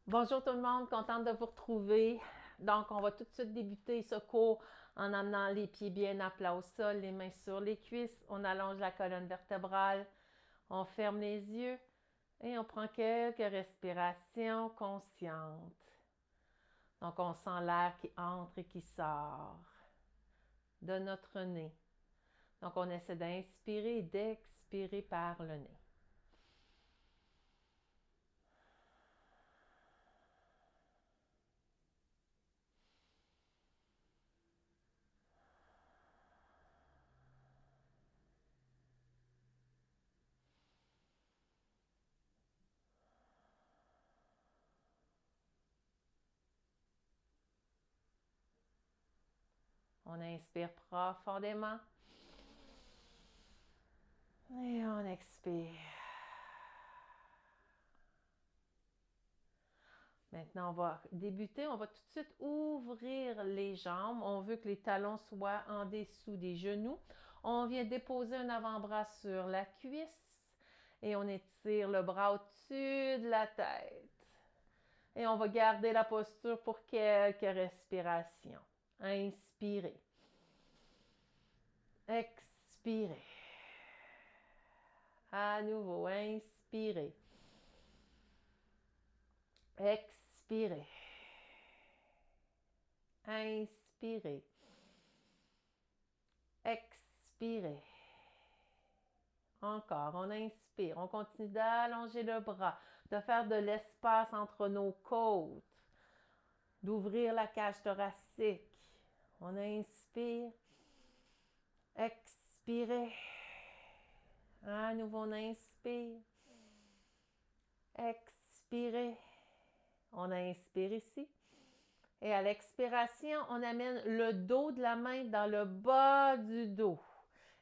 Bonjour tout le monde, contente de vous retrouver. Donc, on va tout de suite débuter ce cours en amenant les pieds bien à plat au sol, les mains sur les cuisses. On allonge la colonne vertébrale, on ferme les yeux et on prend quelques respirations conscientes. Donc, on sent l'air qui entre et qui sort de notre nez. Donc, on essaie d'inspirer et d'expirer par le nez. On inspire profondément et on expire. Maintenant, on va débuter. On va tout de suite ouvrir les jambes. On veut que les talons soient en dessous des genoux. On vient déposer un avant-bras sur la cuisse et on étire le bras au-dessus de la tête. Et on va garder la posture pour quelques respirations. Inspirez. Expirez. À nouveau, inspirez. Expirez. Inspirez. Expirez. Encore, on inspire, on continue d'allonger le bras, de faire de l'espace entre nos côtes, d'ouvrir la cage thoracique. On inspire, expirez. À nouveau, on inspire, expirez. On inspire ici. Et à l'expiration, on amène le dos de la main dans le bas du dos.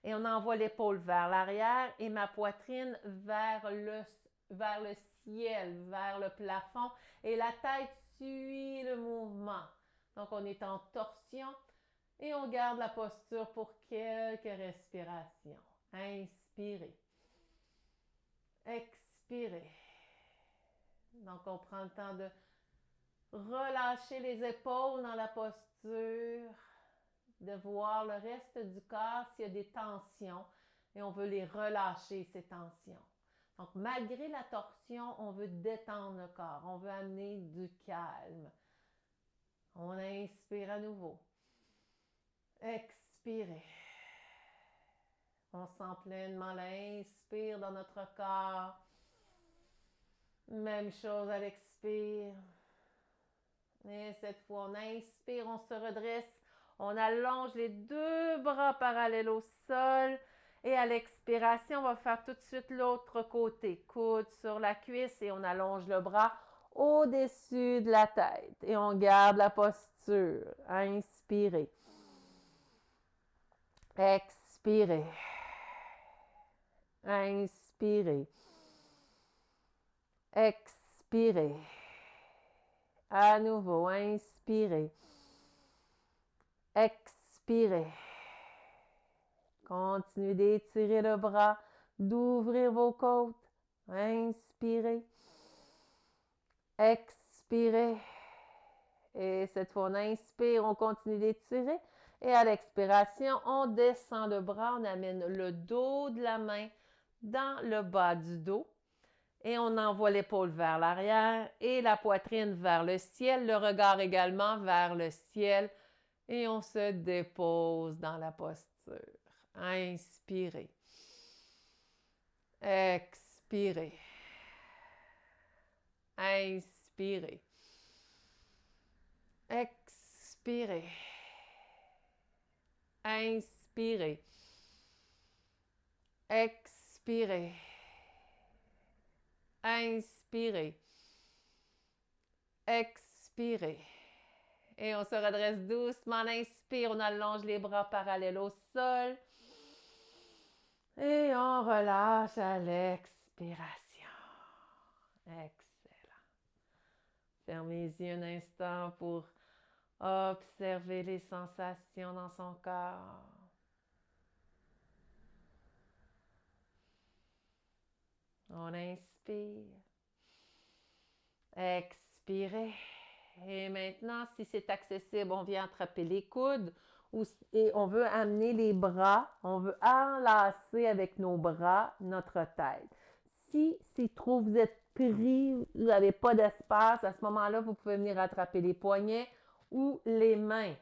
Et on envoie l'épaule vers l'arrière et ma poitrine vers le ciel, vers le plafond. Et la tête suit le mouvement. Donc, on est en torsion et on garde la posture pour quelques respirations. Inspirez. Expirez. Donc, on prend le temps de relâcher les épaules dans la posture, de voir le reste du corps s'il y a des tensions et on veut les relâcher, ces tensions. Donc, malgré la torsion, on veut détendre le corps, on veut amener du calme. On inspire à nouveau. Expirez. On sent pleinement l'inspire dans notre corps. Même chose à l'expire. Et cette fois, on inspire, on se redresse, on allonge les deux bras parallèles au sol. Et à l'expiration, on va faire tout de suite l'autre côté. Coude sur la cuisse et on allonge le bras au-dessus de la tête. Et on garde la posture. Inspirez. Expirez. Inspirez. Expirez. À nouveau, inspirez. Expirez. Continuez d'étirer le bras, d'ouvrir vos côtes. Inspirez. Expirez. Et cette fois, on inspire, on continue d'étirer. Et à l'expiration, on descend le bras, on amène le dos de la main dans le bas du dos. Et on envoie l'épaule vers l'arrière et la poitrine vers le ciel, le regard également vers le ciel. Et on se dépose dans la posture. Inspirez. Expirez. Inspirez. Expirez. Inspirez. Expirez. Inspirez. Expirez. Et on se redresse doucement. On inspire, on allonge les bras parallèles au sol. Et on relâche à l'expiration. Excellent. Fermez les yeux un instant pour observer les sensations dans son corps. On inspire. Expire. Expirez. Et maintenant, si c'est accessible, on vient attraper les coudes et on veut amener les bras, on veut enlacer avec nos bras notre tête. Si c'est trop, vous êtes pris, vous n'avez pas d'espace, à ce moment-là, vous pouvez venir attraper les poignets ou les mains.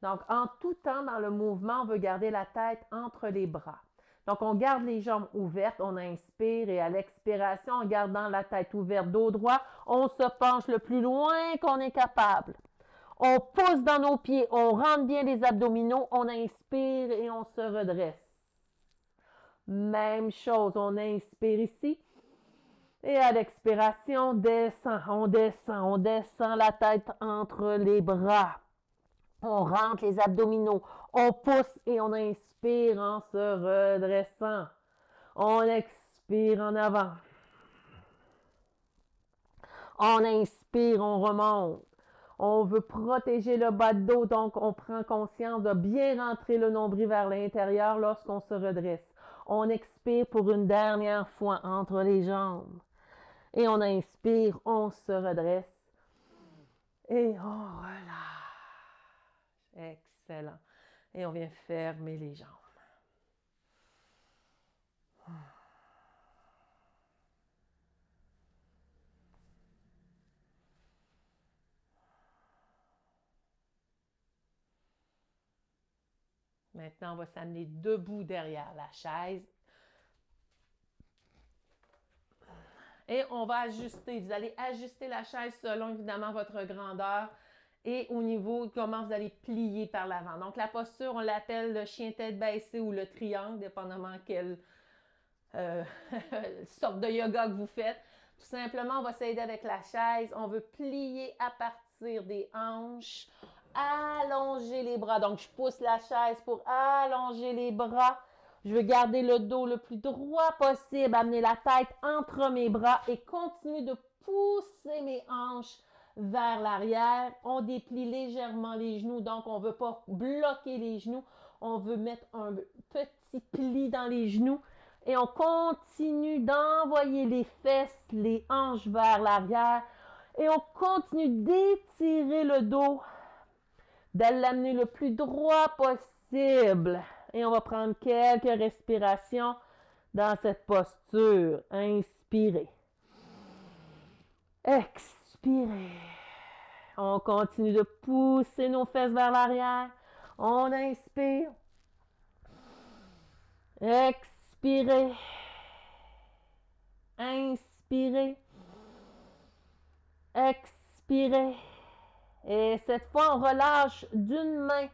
Donc, en tout temps dans le mouvement, on veut garder la tête entre les bras. Donc, on garde les jambes ouvertes, on inspire et à l'expiration, en gardant la tête ouverte, dos droit, on se penche le plus loin qu'on est capable. On pousse dans nos pieds, on rentre bien les abdominaux, on inspire et on se redresse. Même chose, on inspire ici. Et à l'expiration, on descend la tête entre les bras. On rentre les abdominaux, on pousse et on inspire en se redressant. On expire en avant. On inspire, on remonte. On veut protéger le bas de dos, donc on prend conscience de bien rentrer le nombril vers l'intérieur lorsqu'on se redresse. On expire pour une dernière fois entre les jambes. Et on inspire, on se redresse. Et on relâche. Excellent. Et on vient fermer les jambes. Maintenant, on va s'amener debout derrière la chaise. Et on va ajuster. Vous allez ajuster la chaise selon évidemment votre grandeur et au niveau de comment vous allez plier par l'avant. Donc, la posture, on l'appelle le chien tête baissée ou le triangle, dépendamment quelle sorte de yoga que vous faites. Tout simplement, on va s'aider avec la chaise. On veut plier à partir des hanches, allonger les bras. Donc, je pousse la chaise pour allonger les bras. Je veux garder le dos le plus droit possible, amener la tête entre mes bras et continuer de pousser mes hanches vers l'arrière. On déplie légèrement les genoux, donc on ne veut pas bloquer les genoux. On veut mettre un petit pli dans les genoux et on continue d'envoyer les fesses, les hanches vers l'arrière et on continue d'étirer le dos, de l'amener le plus droit possible. Et on va prendre quelques respirations dans cette posture. Inspirez. Expirez. On continue de pousser nos fesses vers l'arrière. On inspire. Expirez. Inspirez. Expirez. Et cette fois, on relâche d'une main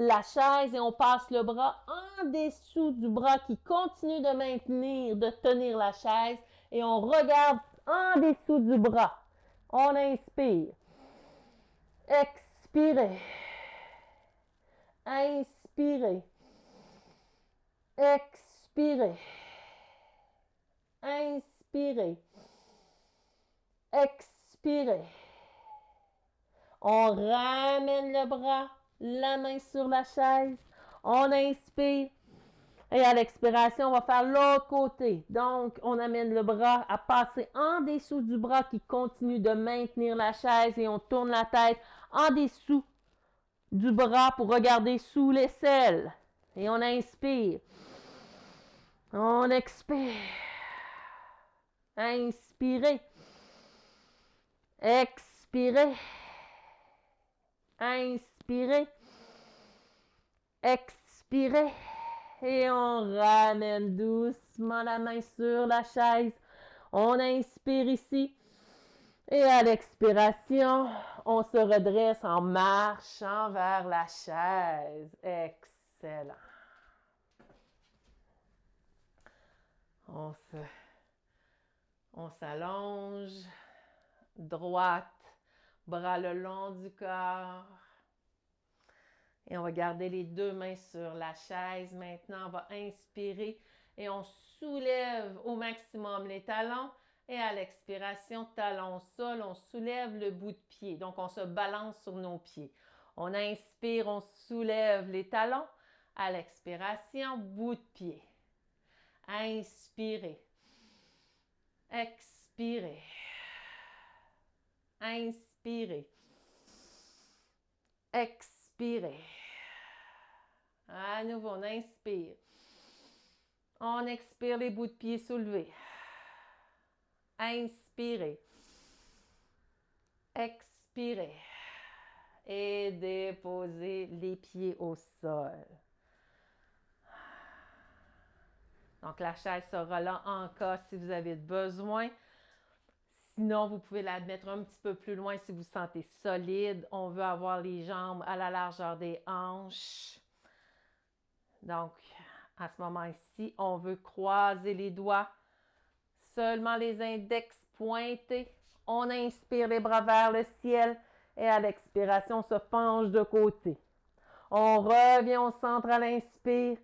la chaise et on passe le bras en dessous du bras qui continue de maintenir, de tenir la chaise et on regarde en dessous du bras. On inspire. Expirez. Inspirez. Expirez. Inspirez. Expirez. On ramène le bras, la main sur la chaise. On inspire. Et à l'expiration, on va faire l'autre côté. Donc, on amène le bras à passer en dessous du bras qui continue de maintenir la chaise et on tourne la tête en dessous du bras pour regarder sous l'aisselle. Et on inspire. On expire. Inspirez. Expirez. Inspirez. Expirez. Et on ramène doucement la main sur la chaise. On inspire ici. Et à l'expiration, on se redresse en marchant vers la chaise. Excellent. On s'allonge. Droite. Bras le long du corps. Et on va garder les deux mains sur la chaise. Maintenant, on va inspirer et on soulève au maximum les talons. Et à l'expiration, talon au sol, on soulève le bout de pied. Donc, on se balance sur nos pieds. On inspire, on soulève les talons. À l'expiration, bout de pied. Inspirez. Expirez. Inspirez. Expirez. À nouveau, on inspire. On expire les bouts de pied soulevés. Inspirez. Expirez. Et déposez les pieds au sol. Donc, la chaise sera là en cas si vous avez besoin. Sinon, vous pouvez la mettre un petit peu plus loin si vous sentez solide. On veut avoir les jambes à la largeur des hanches. Donc, à ce moment-ci, on veut croiser les doigts. Seulement les index pointés. On inspire les bras vers le ciel et à l'expiration, on se penche de côté. On revient au centre à l'inspire.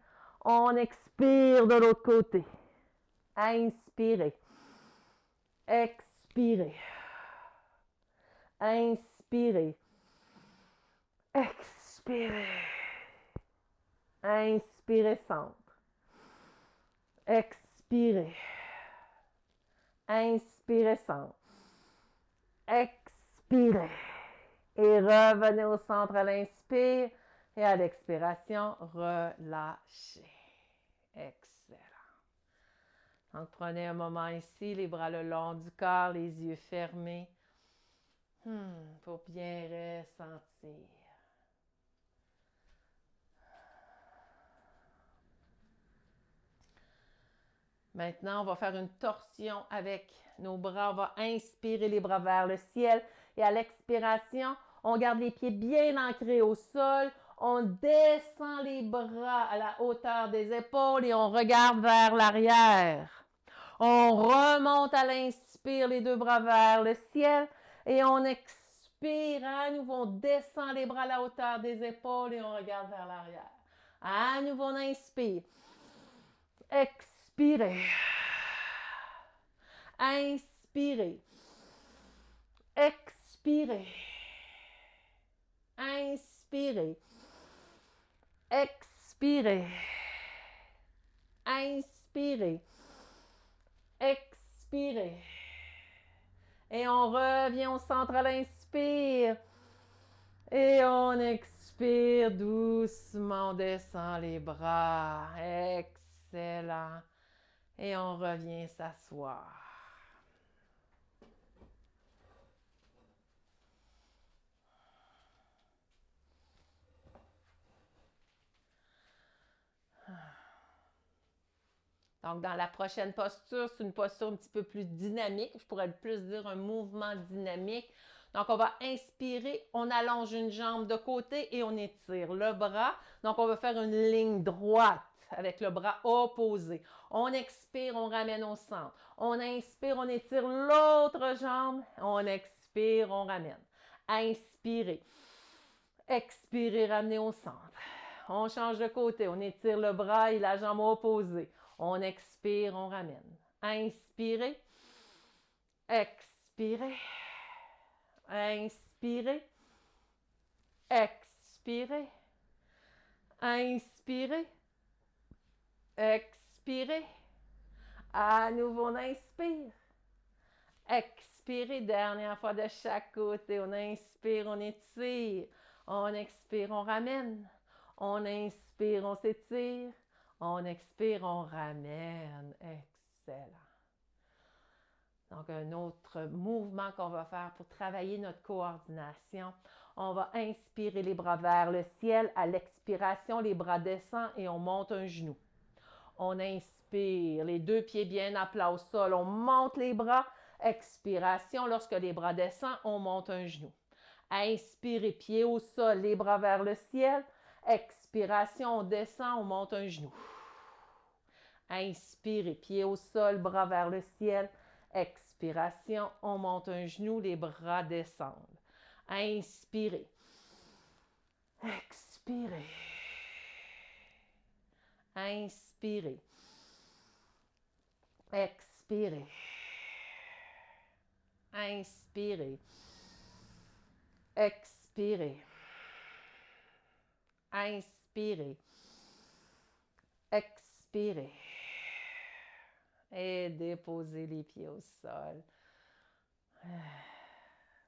On expire de l'autre côté. Inspirez. Expirez. Inspirez. Expirez. Inspirez centre. Expirez. Inspirez centre. Expirez. Et revenez au centre à l'inspire. Et à l'expiration, relâchez. Excellent. Donc, prenez un moment ici, les bras le long du corps, les yeux fermés. Pour bien ressentir. Maintenant, on va faire une torsion avec nos bras. On va inspirer les bras vers le ciel. Et à l'expiration, on garde les pieds bien ancrés au sol. On descend les bras à la hauteur des épaules et on regarde vers l'arrière. On remonte à l'inspire, les deux bras vers le ciel. Et on expire à nouveau. On descend les bras à la hauteur des épaules et on regarde vers l'arrière. À nouveau, on inspire. Expirez. Inspirez. Expirez. Inspirez. Expirez. Inspirez. Expirez. Et on revient au centre à l'inspire. Et on expire doucement. On descend les bras. Excellent. Et on revient s'asseoir. Donc, dans la prochaine posture, c'est une posture un petit peu plus dynamique. Je pourrais plus dire un mouvement dynamique. Donc, on va inspirer, on allonge une jambe de côté et on étire le bras. Donc, on va faire une ligne droite avec le bras opposé. On expire, on ramène au centre. On inspire, on étire l'autre jambe. On expire, on ramène. Inspirez. Expirez, ramenez au centre. On change de côté, on étire le bras et la jambe opposée. On expire, on ramène. Inspirez. Expirez. Inspirez. Expirez. Inspirez. Expirez. À nouveau, on inspire. Expirez, dernière fois de chaque côté. On inspire, on étire. On expire, on ramène. On inspire, on s'étire. On expire, on ramène. Excellent. Donc, un autre mouvement qu'on va faire pour travailler notre coordination. On va inspirer les bras vers le ciel. À l'expiration, les bras descendent et on monte un genou. On inspire, les deux pieds bien à plat au sol. On monte les bras. Expiration, lorsque les bras descendent, on monte un genou. Inspirez, pied au sol, les bras vers le ciel. Expiration, on descend, on monte un genou. Inspirez, pied au sol, bras vers le ciel. Expiration, on monte un genou, les bras descendent. Inspirez. Expirez. Inspirez. Expirez. Inspirez. Expirez. Inspirez. Expirez. Et déposez les pieds au sol.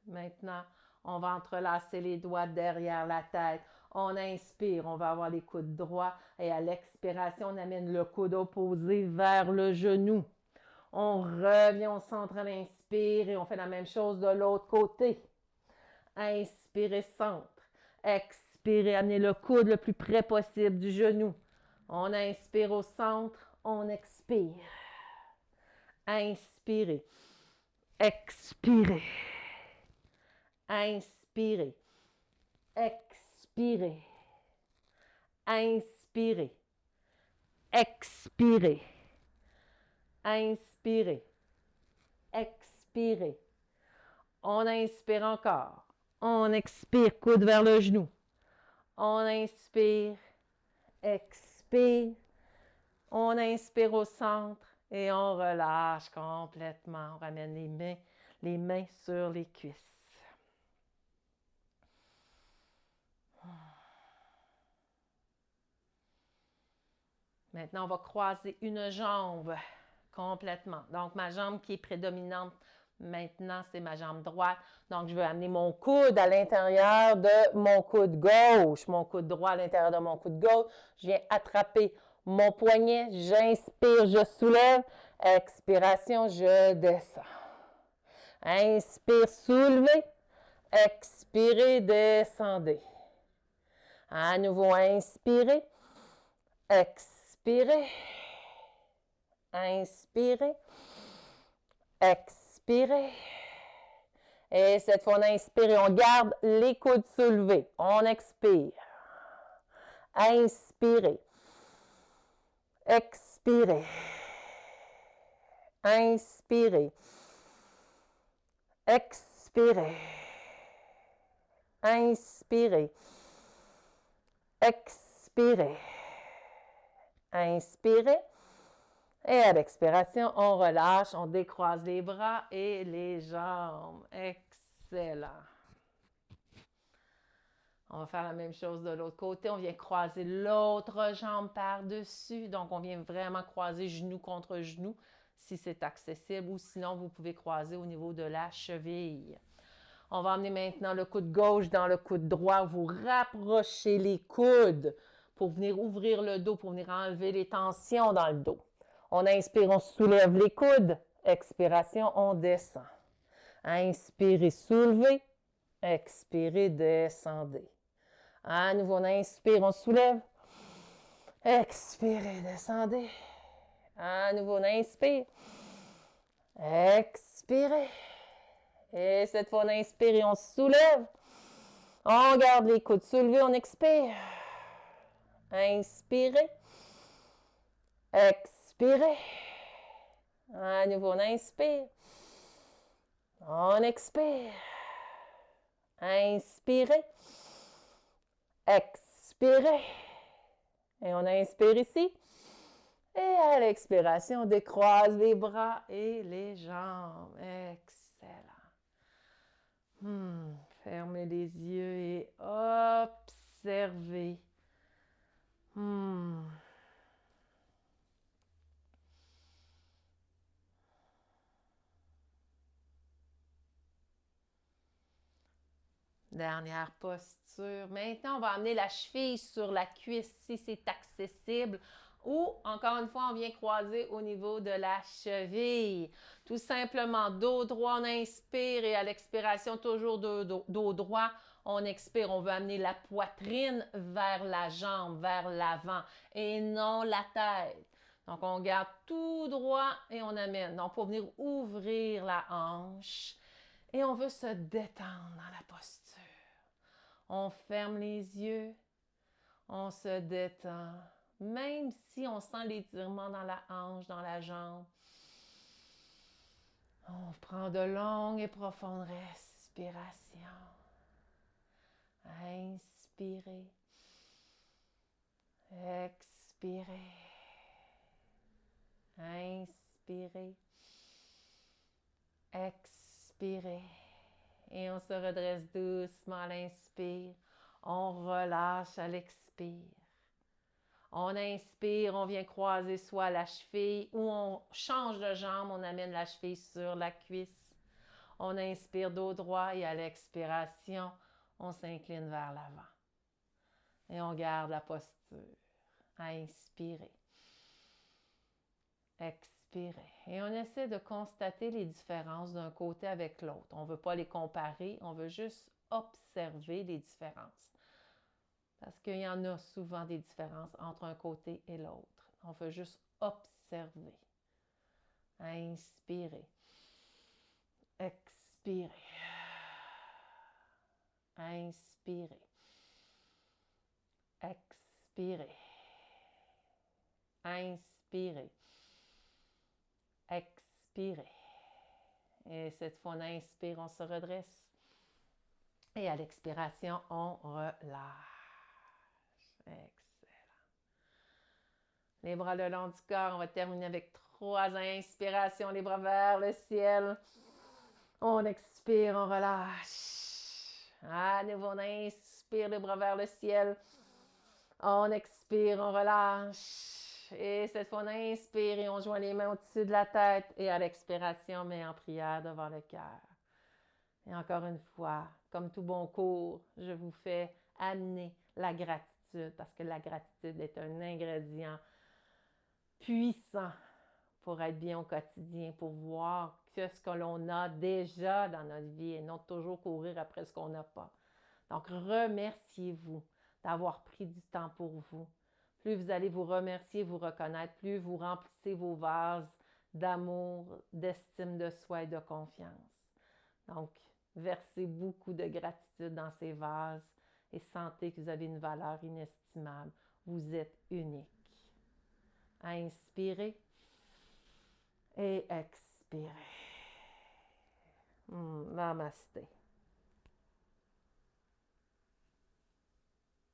Maintenant, on va entrelacer les doigts derrière la tête. On inspire, on va avoir les coudes droits. Et à l'expiration, on amène le coude opposé vers le genou. On revient au centre à l'inspire et on fait la même chose de l'autre côté. Inspirez centre. Expirez, amenez le coude le plus près possible du genou. On inspire au centre, on expire. Inspirez. Expirez. Inspirez. Expirez. Inspirez. Expirez. Inspirez. Expirez. On inspire encore. On expire, coude vers le genou. On inspire. Expire. On inspire au centre et on relâche complètement. On ramène les mains sur les cuisses. Maintenant, on va croiser une jambe complètement. Donc, ma jambe qui est prédominante maintenant, c'est ma jambe droite. Donc, je vais amener mon coude à l'intérieur de mon coude gauche. Mon coude droit à l'intérieur de mon coude gauche. Je viens attraper mon poignet. J'inspire, je soulève. Expiration, je descends. Inspire, soulevez. Expirez, descendez. À nouveau, inspirez. Expirez. Inspirez. Expirez. Et cette fois, on inspire et on garde les coudes soulevés. On expire. Inspirez. Expirez. Inspirez. Expirez. Inspirez. Expirez. Inspirez. Et à l'expiration, on relâche, on décroise les bras et les jambes. Excellent. On va faire la même chose de l'autre côté. On vient croiser l'autre jambe par-dessus. Donc, on vient vraiment croiser genou contre genou si c'est accessible ou sinon, vous pouvez croiser au niveau de la cheville. On va emmener maintenant le coude gauche dans le coude droit. Vous rapprochez les coudes pour venir ouvrir le dos, pour venir enlever les tensions dans le dos. On inspire, on soulève les coudes. Expiration, on descend. Inspirez, soulevez. Expirez, descendez. À nouveau, on inspire, on soulève. Expirez, descendez. À nouveau, on inspire. Expirez. Et cette fois, on inspire et on soulève. On garde les coudes soulevés, on expire. Inspirez. Expirez. À nouveau, on inspire. On expire. Inspirez. Expirez. Et on inspire ici. Et à l'expiration, on décroise les bras et les jambes. Excellent. Fermez les yeux et observez. Dernière posture. Maintenant, on va amener la cheville sur la cuisse si c'est accessible. Ou, encore une fois, on vient croiser au niveau de la cheville. Tout simplement, dos droit, on inspire et à l'expiration, toujours dos droit, on expire. On veut amener la poitrine vers la jambe, vers l'avant et non la tête. Donc, on garde tout droit et on amène. Donc, pour venir ouvrir la hanche. Et on veut se détendre dans la posture. On ferme les yeux. On se détend. Même si on sent l'étirement dans la hanche, dans la jambe. On prend de longues et profondes respirations. Inspirez. Expirez. Inspirez. Expirez. Et on se redresse doucement à l'inspire. On relâche à l'expire. On inspire, on vient croiser soit la cheville ou on change de jambe, on amène la cheville sur la cuisse. On inspire dos droit et à l'expiration, on s'incline vers l'avant. Et on garde la posture. Inspirez. Expirez. Et on essaie de constater les différences d'un côté avec l'autre. On ne veut pas les comparer, on veut juste observer les différences. Parce qu'il y en a souvent des différences entre un côté et l'autre. On veut juste observer. Inspirez. Expirez. Inspirez. Expirez. Inspirez. Expirez. Et cette fois, on inspire, on se redresse. Et à l'expiration, on relâche. Excellent. Les bras le long du corps. On va terminer avec 3 inspirations. Les bras vers le ciel. On expire, on relâche. À nouveau, on inspire, les bras vers le ciel. On expire, on relâche. Et cette fois, on inspire et on joint les mains au-dessus de la tête. Et à l'expiration, on met en prière devant le cœur. Et encore une fois, comme tout bon cours, je vous fais amener la gratitude parce que la gratitude est un ingrédient puissant pour être bien au quotidien, pour voir que ce que l'on a déjà dans notre vie et non toujours courir après ce qu'on n'a pas. Donc, remerciez-vous d'avoir pris du temps pour vous. Plus vous allez vous remercier, vous reconnaître, plus vous remplissez vos vases d'amour, d'estime de soi et de confiance. Donc, versez beaucoup de gratitude dans ces vases et sentez que vous avez une valeur inestimable. Vous êtes unique. Inspirez et expirez. Namasté.